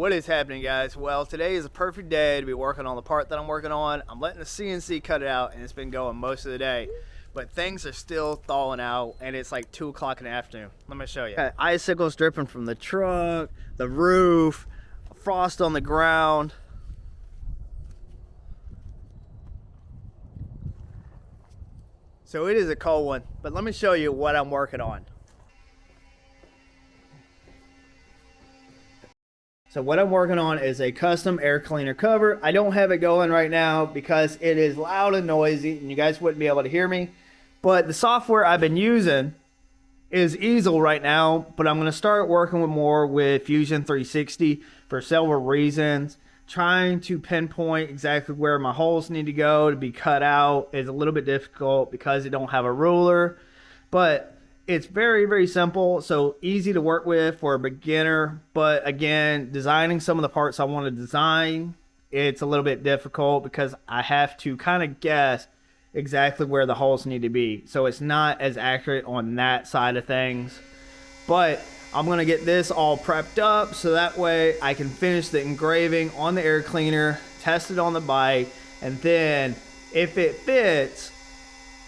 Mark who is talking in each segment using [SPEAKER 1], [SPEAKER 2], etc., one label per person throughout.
[SPEAKER 1] What is happening, guys? Well, today is a perfect day to be working on the part that I'm working on. I'm letting the CNC cut it out, and it's been going most of the day. But things are still thawing out, and it's like 2 o'clock in the afternoon. Let me show you. Got icicles dripping from the truck, the roof, frost on the ground. So it is a cold one, but let me show you what I'm working on. So what I'm working on is a custom air cleaner cover. I don't have it going right now because it is loud and noisy and you guys wouldn't be able to hear me. But the software I've been using is Easel right now, but I'm gonna start working more with Fusion 360 for several reasons. Trying to pinpoint exactly where my holes need to go to be cut out is a little bit difficult because they don't have a ruler, but it's very, very simple, so easy to work with for a beginner. But again, designing some of the parts I want to design, it's a little bit difficult because I have to kind of guess exactly where the holes need to be. So it's not as accurate on that side of things. But I'm going to get this all prepped up so that way I can finish the engraving on the air cleaner, test it on the bike, and then if it fits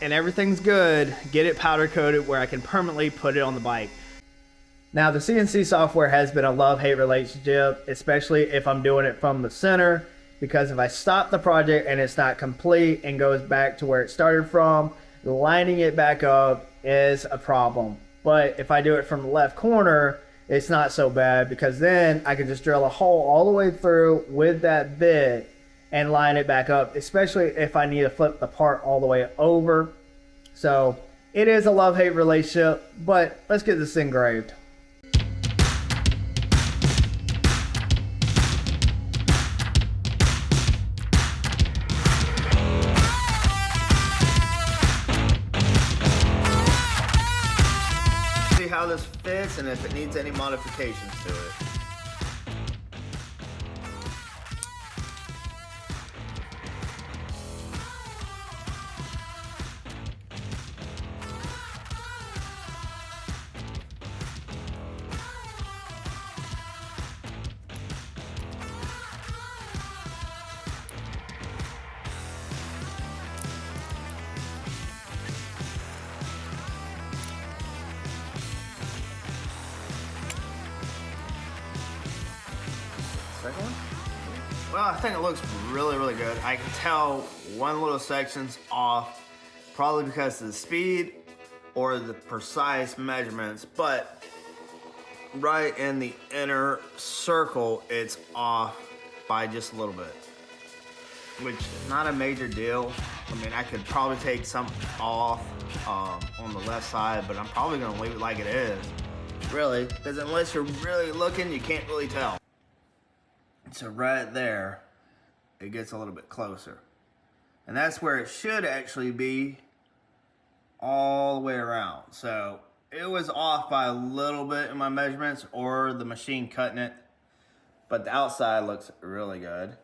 [SPEAKER 1] and everything's good, get it powder coated where I can permanently put it on the bike. Now the CNC software has been a love-hate relationship, especially if I'm doing it from the center, because if I stop the project and it's not complete and goes back to where it started from, lining it back up is a problem. But if I do it from the left corner, it's not so bad because then I can just drill a hole all the way through with that bit and line it back up, especially if I need to flip the part all the way over. So it is a love-hate relationship, but let's get this engraved. See how this fits and if it needs any modifications to it. Second one? Well, I think it looks really, really good. I can tell one little section's off, probably because of the speed or the precise measurements, but right in the inner circle, it's off by just a little bit, which is not a major deal. I mean, I could probably take some off on the left side, but I'm probably gonna leave it like it is, really, because unless you're really looking, you can't really tell. So right there, it gets a little bit closer. And that's where it should actually be all the way around. So it was off by a little bit in my measurements or the machine cutting it, but the outside looks really good.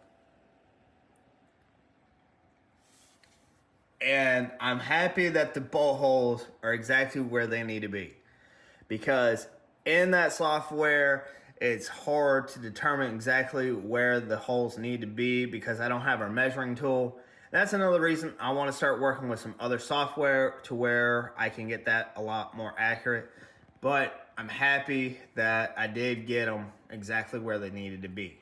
[SPEAKER 1] And I'm happy that the bolt holes are exactly where they need to be, because in that software, it's hard to determine exactly where the holes need to be because I don't have a measuring tool. That's another reason I want to start working with some other software to where I can get that a lot more accurate. But I'm happy that I did get them exactly where they needed to be.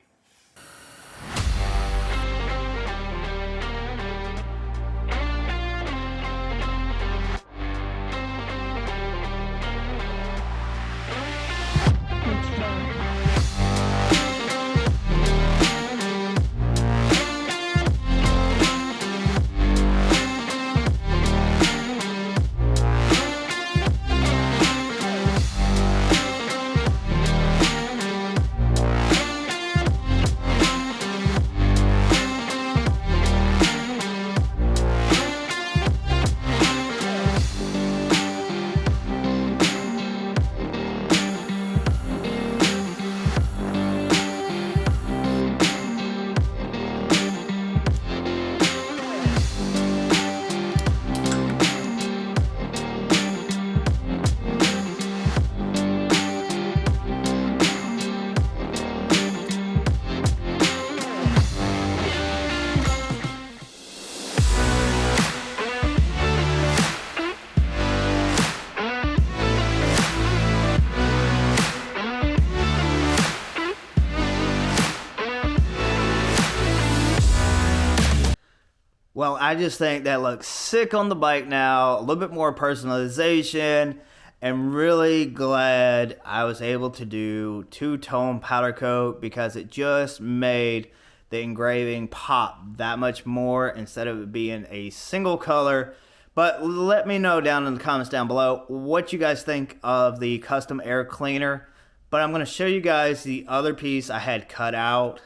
[SPEAKER 1] Well, I just think that looks sick on the bike now. A little bit more personalization. And really glad I was able to do two-tone powder coat because it just made the engraving pop that much more instead of it being a single color. But let me know down in the comments down below what you guys think of the custom air cleaner. But I'm going to show you guys the other piece I had cut out.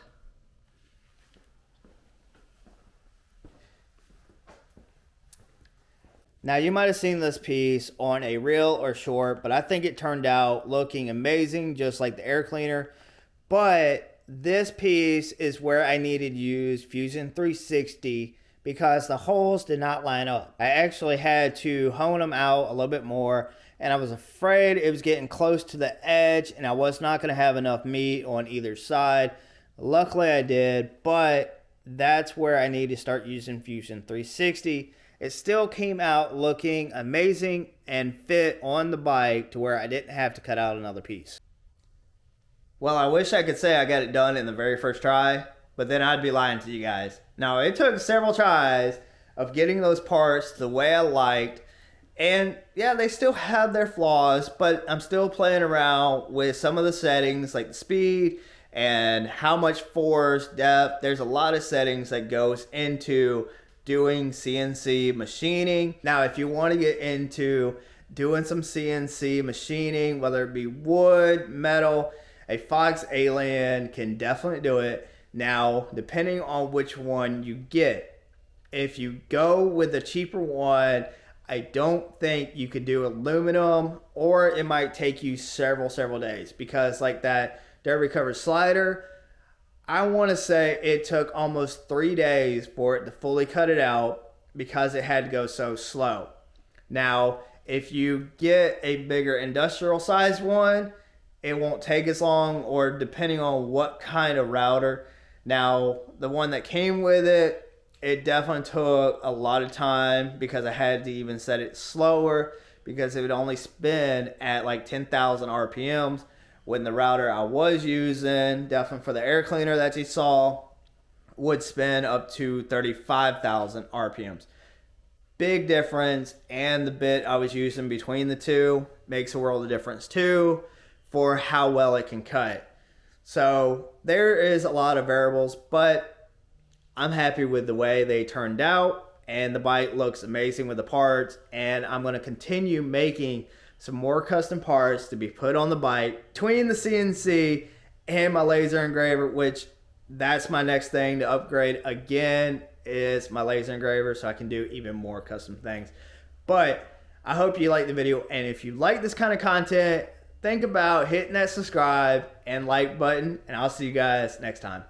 [SPEAKER 1] Now, you might have seen this piece on a reel or short, but I think it turned out looking amazing, just like the air cleaner. But this piece is where I needed to use Fusion 360 because the holes did not line up. I actually had to hone them out a little bit more, and I was afraid it was getting close to the edge, and I was not going to have enough meat on either side. Luckily, I did, but that's where I need to start using Fusion 360. It still came out looking amazing and fit on the bike to where I didn't have to cut out another piece. Well, I wish I could say I got it done in the very first try, but then I'd be lying to you guys. Now, it took several tries of getting those parts the way I liked, and yeah, they still have their flaws, but I'm still playing around with some of the settings like the speed and how much force, depth. There's a lot of settings that goes into doing CNC machining. Now, if you want to get into doing some CNC machining, whether it be wood, metal, a Fox Alien can definitely do it. Now, depending on which one you get, if you go with the cheaper one, I don't think you could do aluminum, or it might take you several days, because like that derby cover slider, I want to say it took almost 3 days for it to fully cut it out because it had to go so slow. Now, if you get a bigger industrial size one, it won't take as long, or depending on what kind of router. Now, the one that came with it, it definitely took a lot of time because I had to even set it slower because it would only spin at like 10,000 RPMs. When the router I was using, definitely for the air cleaner that you saw, would spin up to 35,000 RPMs. Big difference, and the bit I was using between the two makes a world of difference too for how well it can cut. So there is a lot of variables, but I'm happy with the way they turned out, and the bike looks amazing with the parts, and I'm going to continue making some more custom parts to be put on the bike between the CNC and my laser engraver, which that's my next thing to upgrade again, is my laser engraver, so I can do even more custom things. But I hope you liked the video, and if you like this kind of content, think about hitting that subscribe and like button, and I'll see you guys next time.